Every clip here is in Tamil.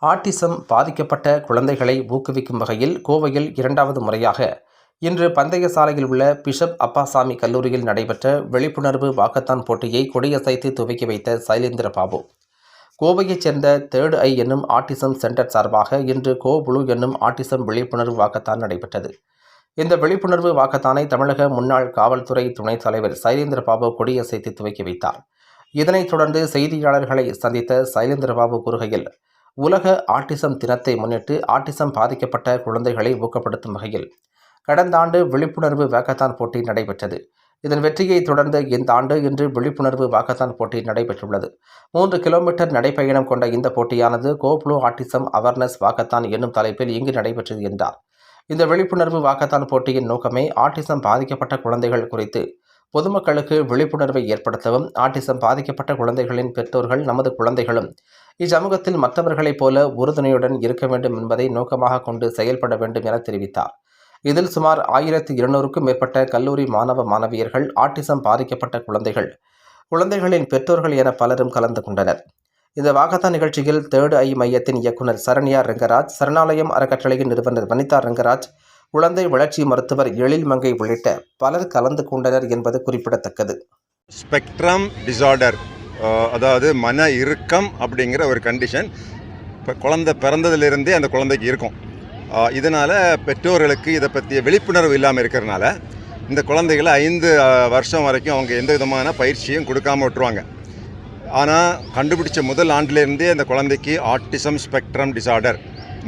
ஆட்டிசம் பாதிக்கப்பட்ட குழந்தைகளை ஊக்குவிக்கும் வகையில் கோவையில் 2வது முறையாக இன்று பந்தய சாலையில் உள்ள பிஷப் அப்பாசாமி கல்லூரியில் நடைபெற்ற விழிப்புணர்வு வாக்கத்தான் போட்டியை கொடியசைத்து துவக்கி வைத்த சைலேந்திர பாபு. கோவையைச் சேர்ந்த தேர்ட் ஐ என்னும் ஆட்டிசம் சென்டர் சார்பாக இன்று கோ ப்ளூ என்னும் ஆட்டிசம் விழிப்புணர்வு வாக்கத்தான் நடைபெற்றது. இந்த விழிப்புணர்வு வாக்கத்தானை தமிழக முன்னாள் காவல்துறை துணைத் தலைவர் சைலேந்திர பாபு கொடியசைத்து துவக்கி வைத்தார். இதனைத் தொடர்ந்து செய்தியாளர்களை சந்தித்த சைலேந்திர பாபு கூறுகையில், உலக ஆட்டிசம் தினத்தை முன்னிட்டு ஆட்டிசம் பாதிக்கப்பட்ட குழந்தைகளை ஊக்கப்படுத்தும் வகையில் கடந்த ஆண்டு விழிப்புணர்வு வாக்கத்தான் போட்டி நடைபெற்றது. இதன் வெற்றியை தொடர்ந்து இந்த ஆண்டு இன்று விழிப்புணர்வு வாக்கத்தான் போட்டி நடைபெற்றுள்ளது. 3 கிலோமீட்டர் நடைப்பயணம் கொண்ட இந்த போட்டியானது கோ ப்ளூ ஆட்டிசம் அவேர்னஸ் வாக்கத்தான் என்னும் தலைப்பில் இங்கு நடைபெற்றது என்றார். இந்த விழிப்புணர்வு வாக்கத்தான் போட்டியின் நோக்கமே ஆட்டிசம் பாதிக்கப்பட்ட குழந்தைகள் குறித்து பொதுமக்களுக்கு விழிப்புணர்வை ஏற்படுத்தவும், ஆட்டிசம் பாதிக்கப்பட்ட குழந்தைகளின் பெற்றோர்கள் நமது குழந்தைகளும் இச்சமூகத்தில் மற்றவர்களைப் போல உறுதுணையுடன் இருக்க வேண்டும் என்பதை நோக்கமாக கொண்டு செயல்பட வேண்டும் என தெரிவித்தார். இதில் சுமார் 1200க்கும் மேற்பட்ட கல்லூரி மாணவ மாணவியர்கள், ஆட்டிசம் பாதிக்கப்பட்ட குழந்தைகளின் பெற்றோர்கள் என பலரும் கலந்து கொண்டனர். இந்த வாக்கத்தான் நிகழ்ச்சியில் தேர்ட் ஐ மையத்தின் இயக்குனர் சரண்யா ரெங்கராஜ், சரணாலயம் அறக்கட்டளையின் நிறுவனர் வனிதா ரெங்கராஜ், குழந்தை வளர்ச்சி மருத்துவர் எழில் மங்கை உள்ளிட்ட பலர் கலந்து கொண்டனர் என்பது குறிப்பிடத்தக்கது. ஸ்பெக்ட்ரம் டிசார்டர், அதாவது மன இறுக்கம் அப்படிங்கிற ஒரு கண்டிஷன் இப்போ குழந்தை பிறந்ததிலிருந்தே அந்த குழந்தைக்கு இருக்கும். இதனால் பெற்றோர்களுக்கு இதை பற்றிய விழிப்புணர்வு இல்லாமல் இருக்கிறதுனால இந்த குழந்தைகளை 5 வருஷம் வரைக்கும் அவங்க எந்த விதமான பயிற்சியும் கொடுக்காம விட்டுருவாங்க. ஆனால் கண்டுபிடிச்ச முதல் ஆண்டிலேருந்தே அந்த குழந்தைக்கு ஆட்டிசம் ஸ்பெக்ட்ரம் டிசார்டர்,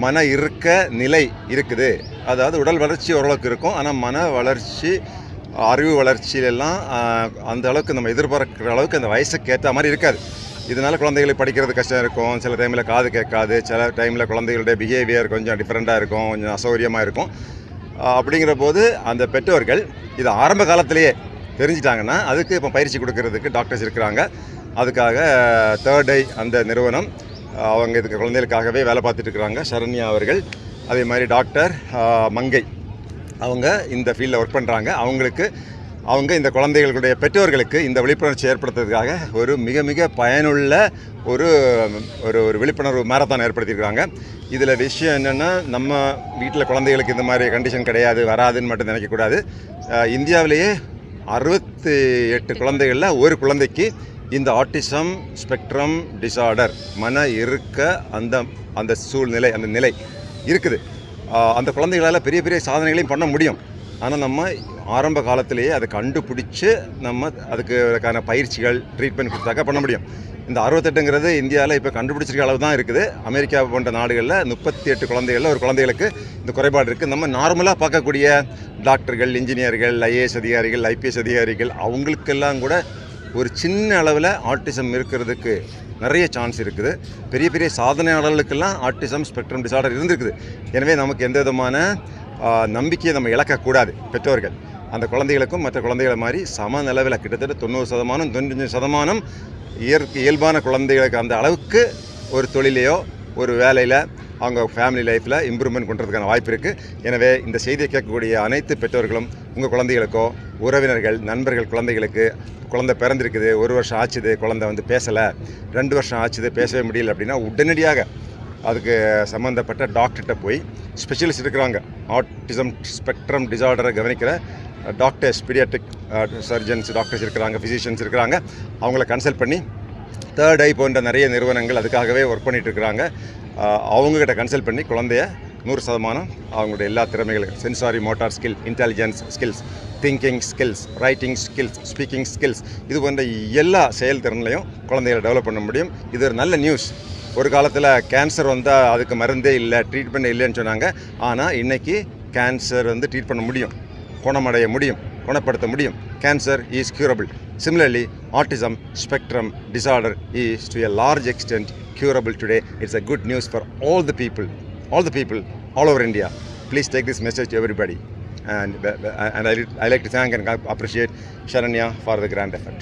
மன இறுக்க நிலை இருக்குது. அதாவது உடல் வளர்ச்சி ஓரளவுக்கு இருக்கும், ஆனால் மன வளர்ச்சி, அறிவு வளர்ச்சியிலெல்லாம் அந்த அளவுக்கு நம்ம எதிர்பார்க்குற அளவுக்கு அந்த வயசுக்கு ஏற்ற மாதிரி இருக்காது. இதனால் குழந்தைகளுக்கு படிக்கிறது கஷ்டம் இருக்கும், சில டைமில் காது கேட்காது, சில டைமில் குழந்தைகளுடைய பிஹேவியர் கொஞ்சம் டிஃப்ரெண்ட்டாக இருக்கும், கொஞ்சம் அசௌகரியமாக இருக்கும். அப்படிங்கிற போது அந்த பெற்றோர்கள் இதை ஆரம்ப காலத்திலேயே தெரிஞ்சிட்டாங்கன்னா அதுக்கு இப்போ பயிற்சி கொடுக்கறதுக்கு டாக்டர்ஸ் இருக்கிறாங்க. அதுக்காக தேர்ட் ஐ அந்த நிறுவனம் அவங்க இதுக்கு குழந்தைகளுக்காகவே வேலை பார்த்துட்டு இருக்கிறாங்க. சரண்யா அவர்கள், அதே மாதிரி டாக்டர் மங்கை, அவங்க இந்த ஃபீல்டில் ஒர்க் பண்ணுறாங்க. அவங்க இந்த குழந்தைகளுடைய பெற்றோர்களுக்கு இந்த விழிப்புணர்ச்சி ஏற்படுத்துறதுக்காக ஒரு மிக மிக பயனுள்ள ஒரு விழிப்புணர்வு மாரத்தான் ஏற்படுத்தியிருக்காங்க. இதில் விஷயம் என்னென்னா, நம்ம வீட்டில் குழந்தைகளுக்கு இந்த மாதிரி கண்டிஷன் கிடையாது, வராதுன்னு மட்டும் நினைக்கக்கூடாது. இந்தியாவிலேயே 68 குழந்தைகளில் ஒரு குழந்தைக்கு இந்த ஆட்டிசம் ஸ்பெக்ட்ரம் டிசார்டர், மன இறுக்க அந்த சூழ்நிலை, அந்த நிலை இருக்குது. அந்த குழந்தைகளால் பெரிய பெரிய சாதனைகளையும் பண்ண முடியும். ஆனால் நம்ம ஆரம்ப காலத்திலேயே அதை கண்டுபிடிச்சி நம்ம அதுக்கான பயிற்சிகள், ட்ரீட்மெண்ட் கொடுத்தாக்கா பண்ண முடியும். இந்த 68ங்கிறது இந்தியாவில் இப்போ கண்டுபிடிச்சிருக்க அளவு தான் இருக்குது. அமெரிக்கா போன்ற நாடுகளில் 38 குழந்தைகளில் ஒரு குழந்தைகளுக்கு இந்த குறைபாடு இருக்குது. நம்ம நார்மலாக பார்க்கக்கூடிய டாக்டர்கள், இன்ஜினியர்கள், ஐஏஎஸ் அதிகாரிகள், ஐபிஎஸ் அதிகாரிகள், அவங்களுக்கெல்லாம் கூட ஒரு சின்ன அளவில் ஆட்டிசம் இருக்கிறதுக்கு நிறைய சான்ஸ் இருக்குது. பெரிய பெரிய சாதனையாளர்களுக்கெல்லாம் ஆட்டிசம் ஸ்பெக்ட்ரம் டிசார்டர் இருந்திருக்குது. எனவே நமக்கு எந்த விதமான நம்பிக்கையை நம்ம இழக்கக்கூடாது. பெற்றோர்கள் அந்த குழந்தைகளுக்கும் மற்ற குழந்தைகளை மாதிரி சம நிலவில் கிட்டத்தட்ட 90%, 95% இயல்பான குழந்தைகளுக்கு அந்த அளவுக்கு ஒரு தொழிலையோ ஒரு வேலையில் அவங்க ஃபேமிலி லைஃப்பில் இம்ப்ரூவ்மெண்ட் பண்ணுறதுக்கான வாய்ப்பு இருக்குது. எனவே இந்த செய்தியை கேட்கக்கூடிய அனைத்து பெற்றோர்களும் உங்கள் குழந்தைகளுக்கோ, உறவினர்கள், நண்பர்கள் குழந்தைகளுக்கு குழந்தை பிறந்திருக்குது, 1 வருஷம் ஆச்சுது, குழந்தை பேசலை, 2 வருஷம் ஆச்சுது, பேசவே முடியல அப்படின்னா உடனடியாக அதுக்கு சம்மந்தப்பட்ட டாக்டர்கிட்ட போய், ஸ்பெஷலிஸ்ட் இருக்கிறாங்க, ஆட்டிசம் ஸ்பெக்ட்ரம் டிசார்டரை கவனிக்கிற டாக்டர்ஸ், பீடியாட்ரிக் சர்ஜன்ஸ் டாக்டர்ஸ் இருக்கிறாங்க, ஃபிசிஷியன்ஸ் இருக்கிறாங்க. அவங்கள கன்சல்ட் பண்ணி தேர்ட் ஐ போன்ற நிறைய நிறுவனங்கள் அதுக்காகவே ஒர்க் பண்ணிகிட்டு இருக்கிறாங்க. அவங்கக்கிட்ட கன்சல்ட் பண்ணி குழந்தைய 100% அவங்களுடைய எல்லா திறமைகளும், sensory motor skill, intelligence skills, thinking skills, writing skills, speaking skills, இது போன்ற எல்லா செயல்திறன்லையும் குழந்தைகளை டெவலப் பண்ண முடியும். இது ஒரு நல்ல நியூஸ். ஒரு காலத்தில் கேன்சர் வந்தால் அதுக்கு மருந்தே இல்லை, ட்ரீட்மெண்ட் இல்லைன்னு சொன்னாங்க. ஆனால் இன்றைக்கி கேன்சர் ட்ரீட் பண்ண முடியும், குணமடைய முடியும், குணப்படுத்த முடியும். Cancer is curable. Similarly, autism spectrum disorder is to a large extent curable today. It's a good news for all the people all over India. Please take this message to everybody. And I like to thank and appreciate Sharanya for the grand effort.